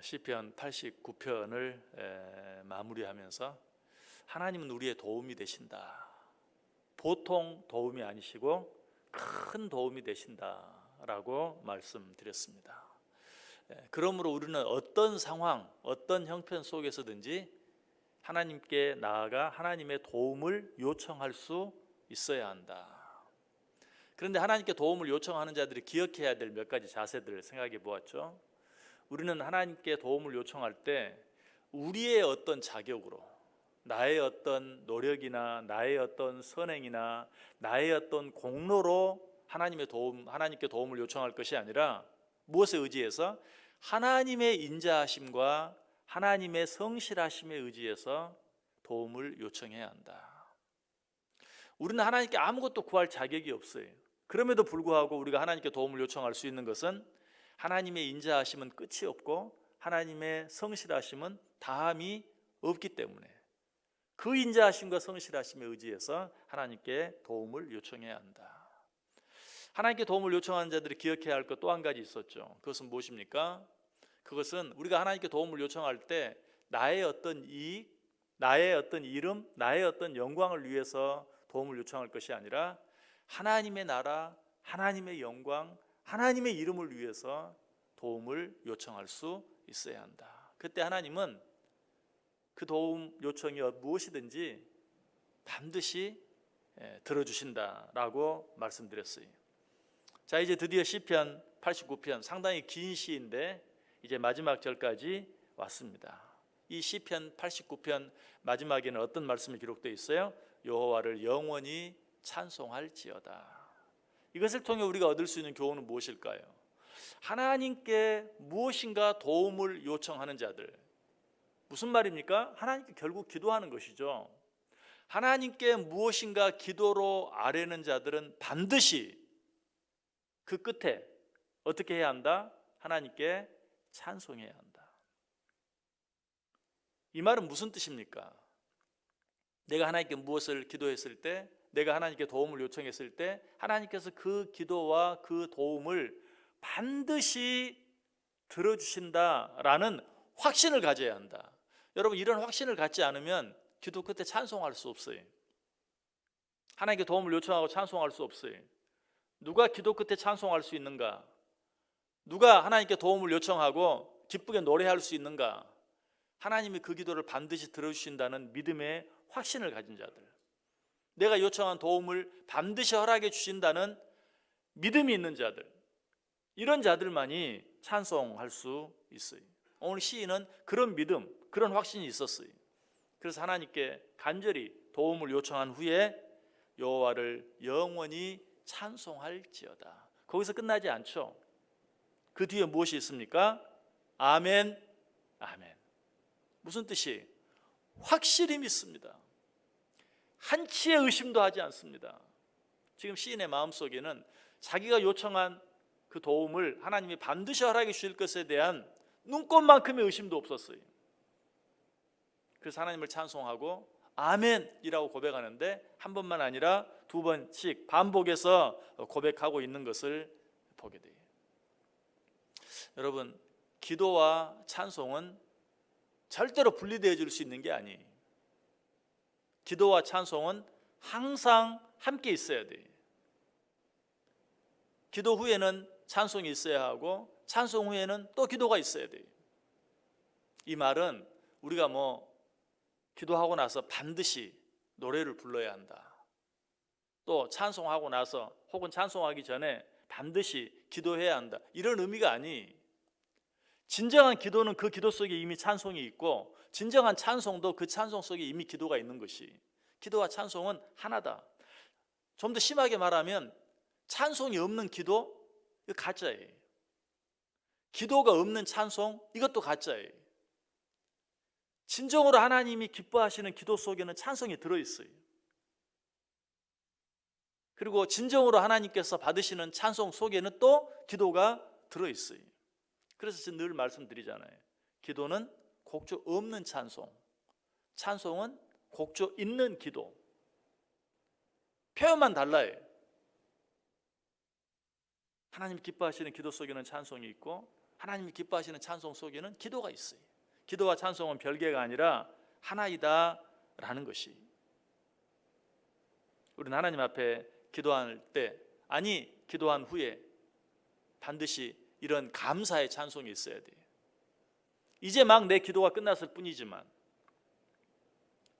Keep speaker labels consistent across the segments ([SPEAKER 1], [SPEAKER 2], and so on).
[SPEAKER 1] 시편 89편을 마무리하면서 하나님은 우리의 도움이 되신다. 보통 도움이 아니시고 큰 도움이 되신다라고 말씀드렸습니다. 그러므로 우리는 어떤 상황, 어떤 형편 속에서든지 하나님께 나아가 하나님의 도움을 요청할 수 있어야 한다. 그런데 하나님께 도움을 요청하는 자들이 기억해야 될 몇 가지 자세들을 생각해 보았죠. 우리는 하나님께 도움을 요청할 때 우리의 어떤 자격으로, 나의 어떤 노력이나 나의 어떤 선행이나 나의 어떤 공로로 하나님께 도움을 요청할 것이 아니라 무엇에 의지해서? 하나님의 인자하심과 하나님의 성실하심에 의지해서 도움을 요청해야 한다. 우리는 하나님께 아무것도 구할 자격이 없어요. 그럼에도 불구하고 우리가 하나님께 도움을 요청할 수 있는 것은 하나님의 인자하심은 끝이 없고 하나님의 성실하심은 다함이 없기 때문에 그 인자하심과 성실하심에 의지해서 하나님께 도움을 요청해야 한다. 하나님께 도움을 요청하는 자들이 기억해야 할 것 또 한 가지 있었죠. 그것은 무엇입니까? 그것은 우리가 하나님께 도움을 요청할 때 나의 어떤 이익, 나의 어떤 이름, 나의 어떤 영광을 위해서 도움을 요청할 것이 아니라 하나님의 나라, 하나님의 영광, 하나님의 이름을 위해서 도움을 요청할 수 있어야 한다. 그때 하나님은 그 도움 요청이 무엇이든지 반드시 들어주신다라고 말씀드렸어요. 자, 이제 드디어 시편 89편 상당히 긴 시인데 이제 마지막 절까지 왔습니다. 이 시편 89편 마지막에는 어떤 말씀이 기록되어 있어요? 여호와를 영원히 찬송할지어다. 이것을 통해 우리가 얻을 수 있는 교훈은 무엇일까요? 하나님께 무엇인가 도움을 요청하는 자들, 무슨 말입니까? 하나님께 결국 기도하는 것이죠. 하나님께 무엇인가 기도로 아뢰는 자들은 반드시 그 끝에 어떻게 해야 한다? 하나님께 찬송해야 한다. 이 말은 무슨 뜻입니까? 내가 하나님께 무엇을 기도했을 때, 내가 하나님께 도움을 요청했을 때 하나님께서 그 기도와 그 도움을 반드시 들어주신다라는 확신을 가져야 한다. 여러분, 이런 확신을 갖지 않으면 기도 끝에 찬송할 수 없어요. 하나님께 도움을 요청하고 찬송할 수 없어요. 누가 기도 끝에 찬송할 수 있는가? 누가 하나님께 도움을 요청하고 기쁘게 노래할 수 있는가? 하나님이 그 기도를 반드시 들어주신다는 믿음의 확신을 가진 자들, 내가 요청한 도움을 반드시 허락해 주신다는 믿음이 있는 자들, 이런 자들만이 찬송할 수 있어요. 오늘 시인은 그런 믿음, 그런 확신이 있었어요. 그래서 하나님께 간절히 도움을 요청한 후에 여호와를 영원히 찬송할지어다. 거기서 끝나지 않죠. 그 뒤에 무엇이 있습니까? 아멘, 아멘. 무슨 뜻이? 확실히 믿습니다. 한치의 의심도 하지 않습니다. 지금 시인의 마음속에는 자기가 요청한 그 도움을 하나님이 반드시 허락해 주실 것에 대한 눈꼽만큼의 의심도 없었어요. 그래서 하나님을 찬송하고 아멘이라고 고백하는데 한 번만 아니라 두 번씩 반복해서 고백하고 있는 것을 보게 돼요. 여러분, 기도와 찬송은 절대로 분리되어질 수 있는 게 아니에요. 기도와 찬송은 항상 함께 있어야 돼요. 기도 후에는 찬송이 있어야 하고 찬송 후에는 또 기도가 있어야 돼요. 이 말은 우리가 기도하고 나서 반드시 노래를 불러야 한다, 또 찬송하고 나서 혹은 찬송하기 전에 반드시 기도해야 한다, 이런 의미가 아니. 진정한 기도는 그 기도 속에 이미 찬송이 있고 진정한 찬송도 그 찬송 속에 이미 기도가 있는 것이, 기도와 찬송은 하나다. 좀 더 심하게 말하면 찬송이 없는 기도, 이거 가짜예요. 기도가 없는 찬송, 이것도 가짜예요. 진정으로 하나님이 기뻐하시는 기도 속에는 찬송이 들어있어요. 그리고 진정으로 하나님께서 받으시는 찬송 속에는 또 기도가 들어있어요. 그래서 제가 늘 말씀드리잖아요. 기도는 곡조 없는 찬송, 찬송은 곡조 있는 기도. 표현만 달라요. 하나님 기뻐하시는 기도 속에는 찬송이 있고 하나님이 기뻐하시는 찬송 속에는 기도가 있어요. 기도와 찬송은 별개가 아니라 하나이다 라는 것이, 우리는 하나님 앞에 기도할 때, 아니 기도한 후에 반드시 이런 감사의 찬송이 있어야 돼요. 이제 막 내 기도가 끝났을 뿐이지만,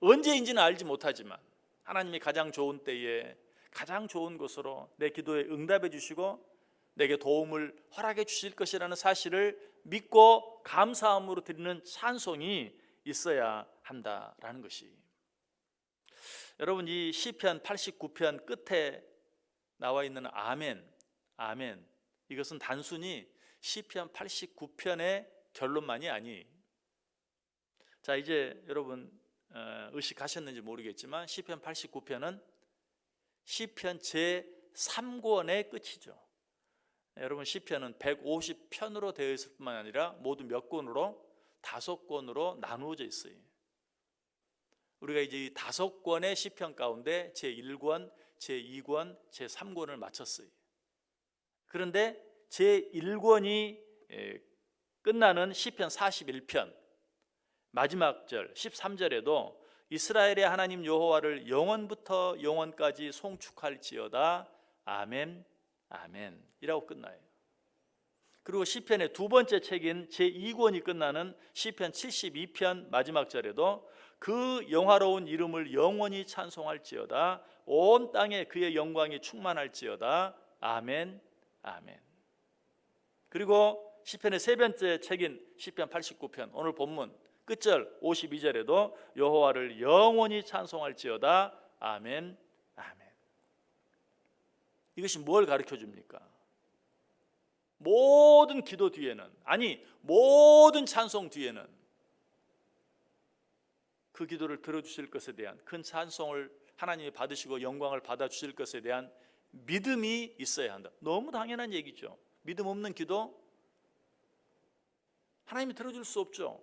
[SPEAKER 1] 언제인지는 알지 못하지만 하나님이 가장 좋은 때에 가장 좋은 것으로 내 기도에 응답해 주시고 내게 도움을 허락해 주실 것이라는 사실을 믿고 감사함으로 드리는 찬송이 있어야 한다라는 것이, 여러분 이 시편 89편 끝에 나와 있는 아멘, 아멘, 이것은 단순히 시편 89편의 결론만이 아니. 자, 이제 여러분 의식하셨는지 모르겠지만 시편 89편은 시편 제3권의 끝이죠. 여러분 시편은 150편으로 되어 있을 뿐만 아니라 모두 몇 권으로? 5권으로 나누어져 있어요. 우리가 이제 이 5권의 시편 가운데 제1권, 제2권, 제3권을 마쳤어요. 그런데 제1권이 끝나는 시편 41편 마지막 절 13절에도 이스라엘의 하나님 여호와를 영원부터 영원까지 송축할지어다 아멘 아멘 이라고 끝나요. 그리고 시편의 두 번째 책인 제2권이 끝나는 시편 72편 마지막 절에도 그 영화로운 이름을 영원히 찬송할지어다 온 땅에 그의 영광이 충만할지어다 아멘 아멘. 그리고 시편의 세 번째 책인 시편 89편 오늘 본문 끝절 52절에도 여호와를 영원히 찬송할지어다 아멘 아멘. 이것이 뭘 가르쳐 줍니까? 모든 기도 뒤에는, 아니 모든 찬송 뒤에는 그 기도를 들어주실 것에 대한 큰 찬송을 하나님이 받으시고 영광을 받아주실 것에 대한 믿음이 있어야 한다. 너무 당연한 얘기죠. 믿음 없는 기도 하나님이 들어줄 수 없죠.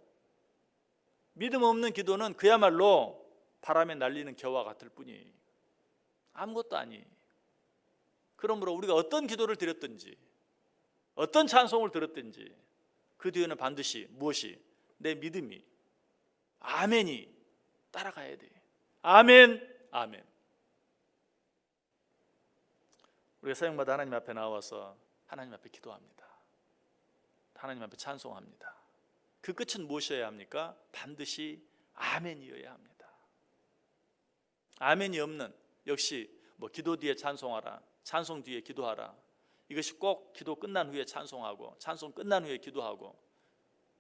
[SPEAKER 1] 믿음 없는 기도는 그야말로 바람에 날리는 겨와 같을 뿐이 아무것도 아니. 그러므로 우리가 어떤 기도를 드렸든지 어떤 찬송을 들었든지 그 뒤에는 반드시 무엇이? 내 믿음이, 아멘이 따라가야 돼. 아멘 아멘. 우리가 새벽마다 하나님 앞에 나와서 하나님 앞에 기도합니다. 하나님 앞에 찬송합니다. 그 끝은 무엇이어야 합니까? 반드시 아멘이어야 합니다. 아멘이 없는, 역시 뭐 기도 뒤에 찬송하라, 찬송 뒤에 기도하라, 이것이 꼭 기도 끝난 후에 찬송하고 찬송 끝난 후에 기도하고,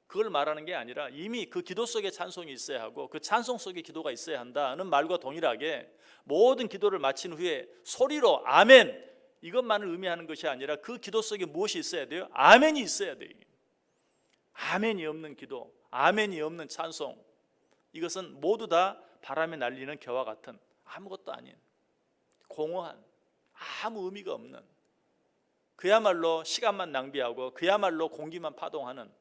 [SPEAKER 1] 그걸 말하는 게 아니라 이미 그 기도 속에 찬송이 있어야 하고 그 찬송 속에 기도가 있어야 한다는 말과 동일하게 모든 기도를 마친 후에 소리로 아멘, 이것만을 의미하는 것이 아니라 그 기도 속에 무엇이 있어야 돼요? 아멘이 있어야 돼요. 아멘이 없는 기도, 아멘이 없는 찬송, 이것은 모두 다 바람에 날리는 겨와 같은 아무것도 아닌 공허한, 아무 의미가 없는, 그야말로 시간만 낭비하고 그야말로 공기만 파동하는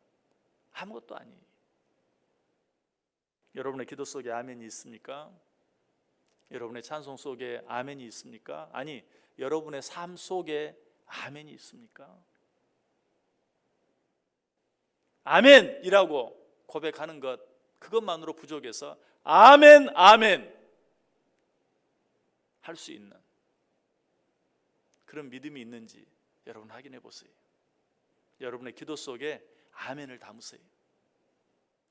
[SPEAKER 1] 아무것도 아니. 여러분의 기도 속에 아멘이 있습니까? 여러분의 찬송 속에 아멘이 있습니까? 아니, 여러분의 삶 속에 아멘이 있습니까? 아멘이라고 고백하는 것, 그것만으로 부족해서 아멘 아멘 할 수 있는 그런 믿음이 있는지 여러분 확인해 보세요. 여러분의 기도 속에 아멘을 담으세요.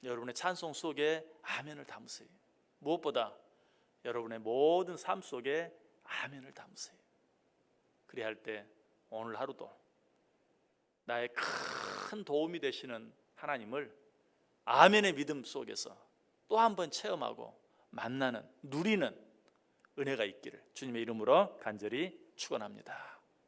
[SPEAKER 1] 여러분의 찬송 속에 아멘을 담으세요. 무엇보다 여러분의 모든 삶 속에 아멘을 담으세요. 그래야 할 때 오늘 하루도 나의 큰 도움이 되시는 하나님을 아멘의 믿음 속에서 또 한 번 체험하고 만나는, 누리는 은혜가 있기를 주님의 이름으로 간절히 축원합니다.